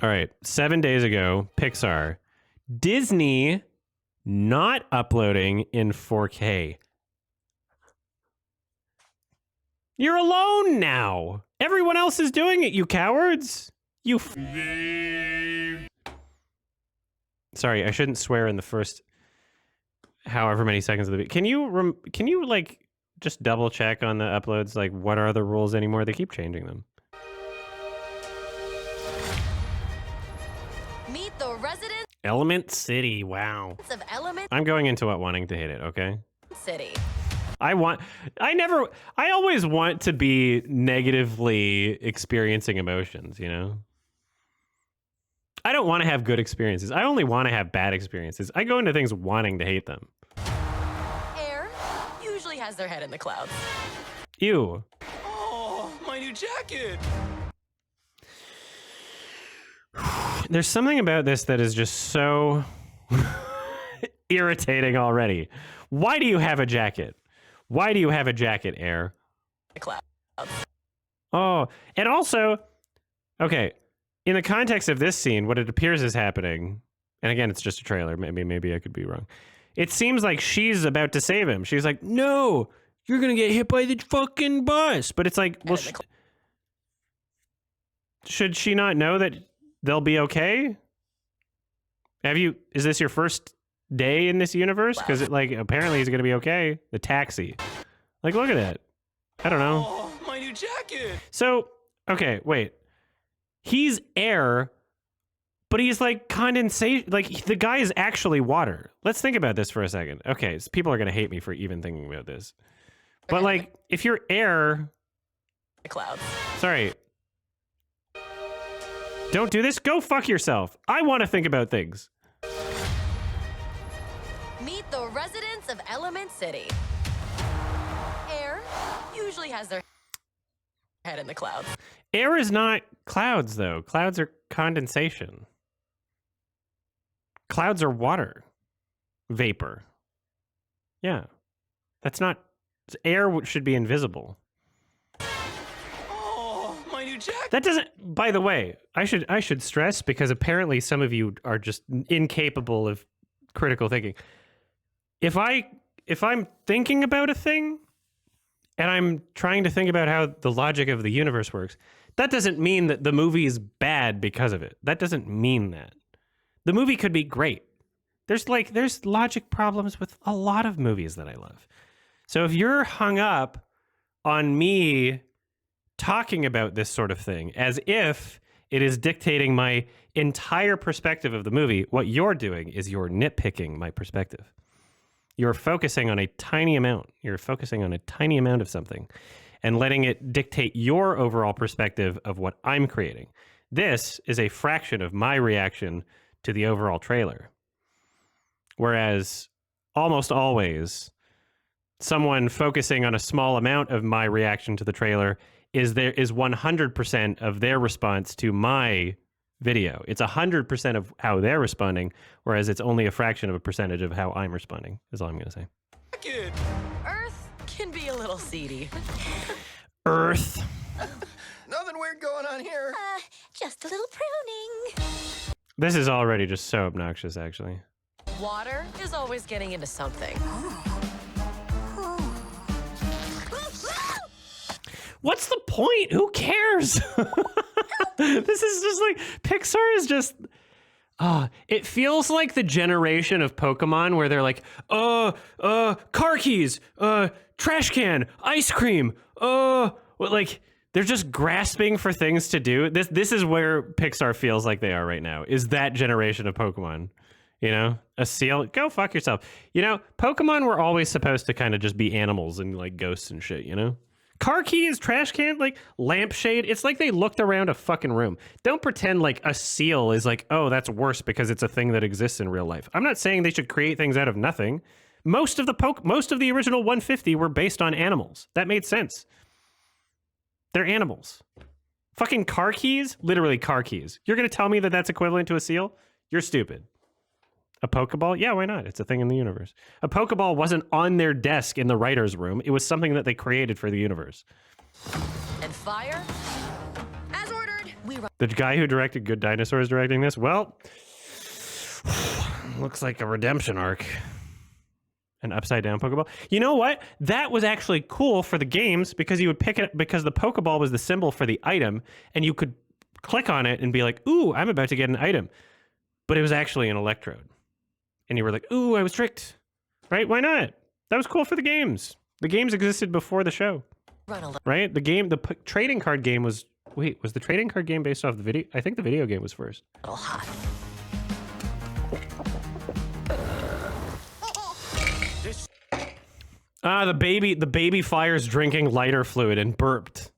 All right, 7 days ago, Pixar. Disney not uploading in 4K. You're alone now. Everyone else is doing it, you cowards. You Sorry, I shouldn't swear in the first however many seconds of the video. Can you like just double check on the uploads? Like, what are the rules anymore? They keep changing them. Meet the residents. Element City. Wow. Of Element I'm going into it wanting to hate it. Okay. City. I always want to be negatively experiencing emotions, you know? I don't want to have good experiences. I only want to have bad experiences. I go into things wanting to hate them. Air usually has their head in the clouds. Ew. Oh, my new jacket. There's something about this that is just so irritating already. Why do you have a jacket? Why do you have a jacket, Air? The clouds. Oh, and also, okay, in the context of this scene, what it appears is happening, and again, it's just a trailer. Maybe I could be wrong. It seems like she's about to save him. She's like, "No, you're gonna get hit by the fucking bus." But it's like, well, should she not know that they'll be okay? Is this your first day in this universe? Because it like apparently he's gonna be okay. The taxi, like, look at that. I don't know. Oh, my new jacket. So okay, wait. He's air, but he's like condensation. Like the guy is actually water. Let's think about this for a second. Okay, so people are gonna hate me for even thinking about this. But like, if you're air, The clouds. sorry. Don't do this. Go fuck yourself. I want to think about things. Meet the residents of Element City. Air usually has their head in the clouds. Air is not clouds, though. Clouds are condensation. Clouds are water. Vapor. Yeah. That's not... Air should be invisible. Oh, my new jacket. That doesn't... By the way, I should stress, because apparently some of you are just incapable of critical thinking. If I'm thinking about a thing, and I'm trying to think about how the logic of the universe works, that doesn't mean that the movie is bad because of it. That doesn't mean that. The movie could be great. There's logic problems with a lot of movies that I love. So if you're hung up on me talking about this sort of thing as if it is dictating my entire perspective of the movie, what you're doing is you're nitpicking my perspective. You're focusing on a tiny amount. You're focusing on a tiny amount of something and letting it dictate your overall perspective of what I'm creating. This is a fraction of my reaction to the overall trailer. Whereas almost always, someone focusing on a small amount of my reaction to the trailer is 100% of their response to my video. It's 100% of how they're responding, whereas it's only a fraction of a percentage of how I'm responding, is all I'm going to say. Jacket. Earth can be a little seedy. Earth. Nothing weird going on here. Just a little pruning. This is already just so obnoxious, actually. Water is always getting into something. What's the point? Who cares? This is just like, Pixar is just, it feels like the generation of Pokemon where they're like, car keys, trash can, ice cream, like, they're just grasping for things to do. This is where Pixar feels like they are right now, is that generation of Pokemon. You know, a seal, go fuck yourself. You know, Pokemon were always supposed to kind of just be animals and like ghosts and shit, you know? Car keys, trash can, like lampshade. It's like they looked around a fucking room. Don't pretend like a seal is like, oh, that's worse because it's a thing that exists in real life. I'm not saying they should create things out of nothing. Most of the original 150 were based on animals. That made sense. They're animals. Fucking car keys, literally car keys. You're gonna tell me that that's equivalent to a seal? You're stupid. A Pokeball? Yeah, why not? It's a thing in the universe. A Pokeball wasn't on their desk in the writer's room. It was something that they created for the universe. And fire? As ordered. We The guy who directed Good Dinosaur is directing this? Well, looks like a redemption arc. An upside down Pokeball. You know what? That was actually cool for the games because you would pick it because the Pokeball was the symbol for the item and you could click on it and be like, ooh, I'm about to get an item. But it was actually an electrode. And you were like, ooh, I was tricked. Right? Why not? That was cool for the games. The games existed before the show. Right? The trading card game was... Wait, was the trading card game based off the video? I think the video game was first. Ah, the baby fires drinking lighter fluid and burped.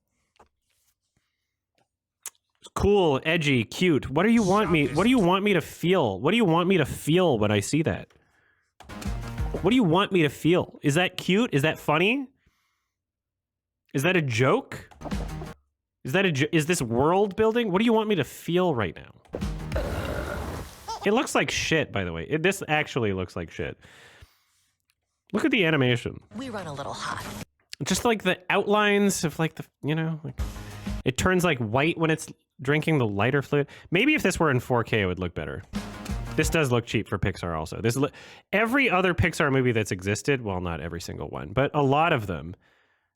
Cool, edgy, cute. What do you want me to feel? What do you want me to feel when I see that? What do you want me to feel? Is that cute? Is that funny? Is that a joke? Is this world building? What do you want me to feel right now? It looks like shit, by the way. This actually looks like shit. Look at the animation. We run a little hot. Just like the outlines of like the, you know, like it turns like white when it's drinking the lighter fluid. Maybe if this were in 4K, it would look better. This does look cheap for Pixar also. Every other Pixar movie that's existed, well, not every single one, but a lot of them,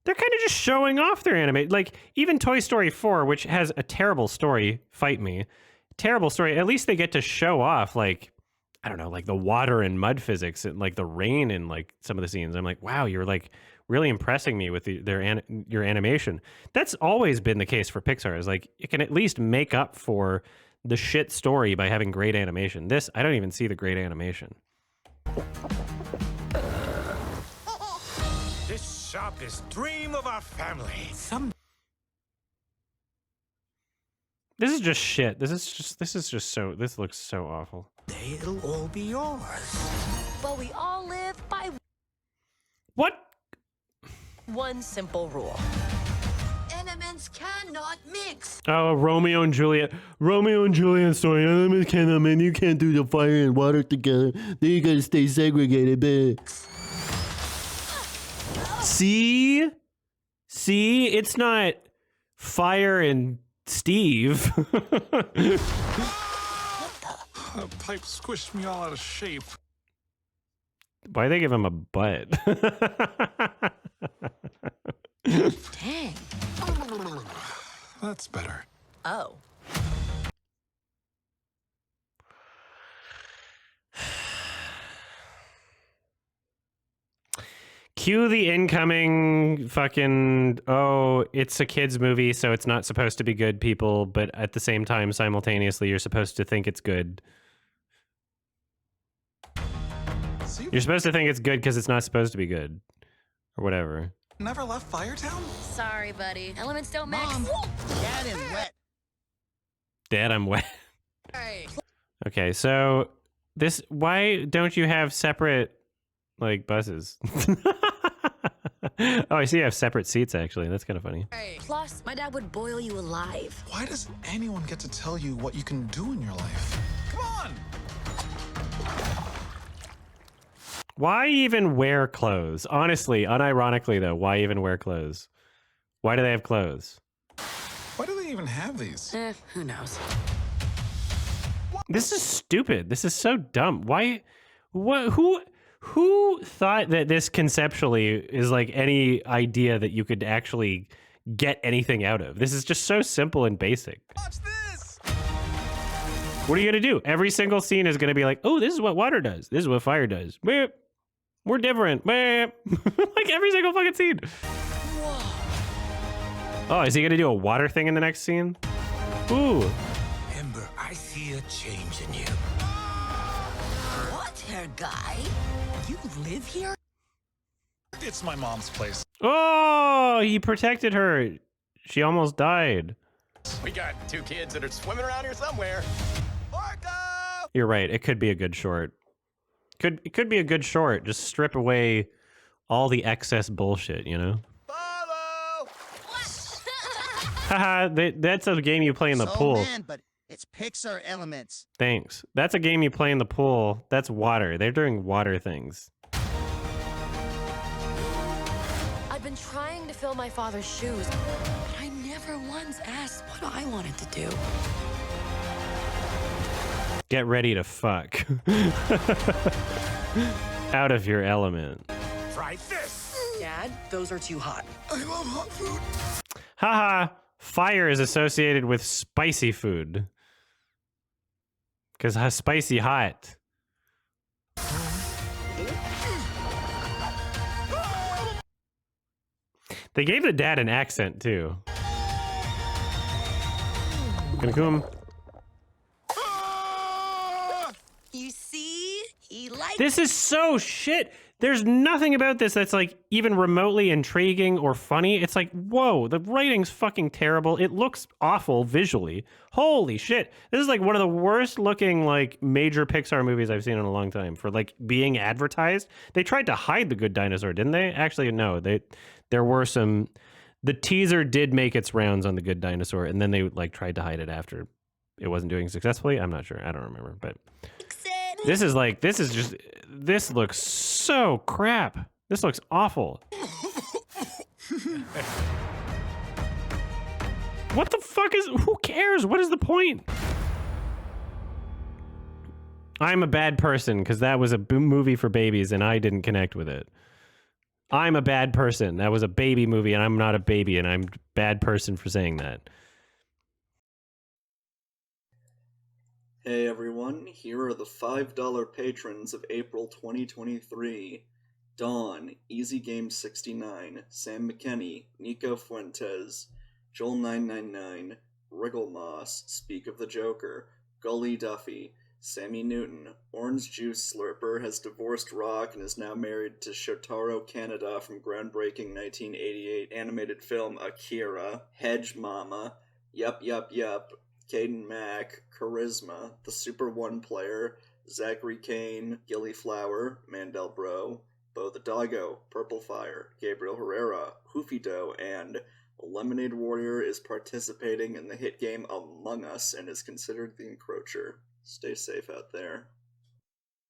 they're kind of just showing off their animation. Like even Toy Story 4, which has a terrible story, fight me, terrible story. At least they get to show off like, I don't know, like the water and mud physics and like the rain in like some of the scenes. I'm like, wow, you're like really impressing me with your animation. That's always been the case for Pixar, is like it can at least make up for the shit story by having great animation. This, I don't even see the great animation. This shop is dream of our family. This is just shit. This looks so awful. It'll all be yours. But we all live by What? one simple rule. Elements cannot mix. Oh, Romeo and Juliet. Romeo and Juliet story. Elements cannot, man. You can't do the fire and water together. Then you gotta stay segregated, man. See? See? It's not fire and Steve. The pipe squished me all out of shape. Why'd they give him a butt? Dang. That's better. Oh. Cue the incoming fucking, oh, it's a kid's movie, so it's not supposed to be good, people, but at the same time, simultaneously, you're supposed to think it's good. You're supposed to think it's good because it's not supposed to be good. Or whatever. Never left Firetown? Sorry, buddy. Elements don't mix. Dad is wet. Dad, I'm wet. Hey. Okay, so this, why don't you have separate, like, buses? Oh, I see you have separate seats, actually. That's kind of funny. Plus, my dad would boil you alive. Why does anyone get to tell you what you can do in your life? Come on! Why even wear clothes? Honestly, unironically, though, why even wear clothes? Why do they have clothes? Why do they even have these? Who knows? This is stupid. This is so dumb. Why? What? Who thought that this conceptually is like any idea that you could actually get anything out of? This is just so simple and basic. Watch this! What are you gonna do? Every single scene is gonna be like, oh, this is what water does. This is what fire does. Beep. We're different. Beep. Like every single fucking scene. Whoa. Oh, is he gonna do a water thing in the next scene? Ooh. Ember, I see a change in you. What, hair guy? You live here? It's my mom's place. Oh, he protected her. She almost died. We got 2 kids that are swimming around here somewhere. Orca! You're right. It could be a good short. It could be a good short. Just strip away all the excess bullshit, you know? Follow! Haha, that's a game you play in the pool. Man, but it's Pixar Elements. Thanks. That's a game you play in the pool. That's water. They're doing water things. I've been trying to fill my father's shoes, but I never never once asked what I wanted to do. Get ready to fuck. Out of your element. Try this. Dad, those are too hot. I love hot food. Haha, fire is associated with spicy food. Because spicy hot. They gave the dad an accent too. Gonna come. You see? He likes This is so shit. There's nothing about this that's like even remotely intriguing or funny. It's like, whoa, the writing's fucking terrible. It looks awful visually. Holy shit. This is like one of the worst looking like major Pixar movies I've seen in a long time for like being advertised. They tried to hide The Good Dinosaur, didn't they? Actually, no. There were some. The teaser did make its rounds on The Good Dinosaur, and then they like tried to hide it after it wasn't doing successfully. I'm not sure. I don't remember, but this looks so crap. This looks awful. What the fuck who cares? What is the point? I'm a bad person because that was a movie for babies and I didn't connect with it. I'm a bad person. That was a baby movie and I'm not a baby and I'm a bad person for saying that. Hey everyone, here are the $5 patrons of April 2023. Dawn, Easy Game 69, Sam McKenney, Nico Fuentes, Joel999, Wriggle Moss, Speak of the Joker, Gully Duffy, Sammy Newton, Orange Juice Slurper has divorced Rock and is now married to Shotaro Kaneda from groundbreaking 1988 animated film Akira, Hedge Mama, Yup, Caden Mack, Charisma, The Super One Player, Zachary Kane, Gillyflower, Mandel Bro, Bo the Doggo, Purple Fire, Gabriel Herrera, Hoofy Doe, and Lemonade Warrior is participating in the hit game Among Us and is considered the encroacher. Stay safe out there.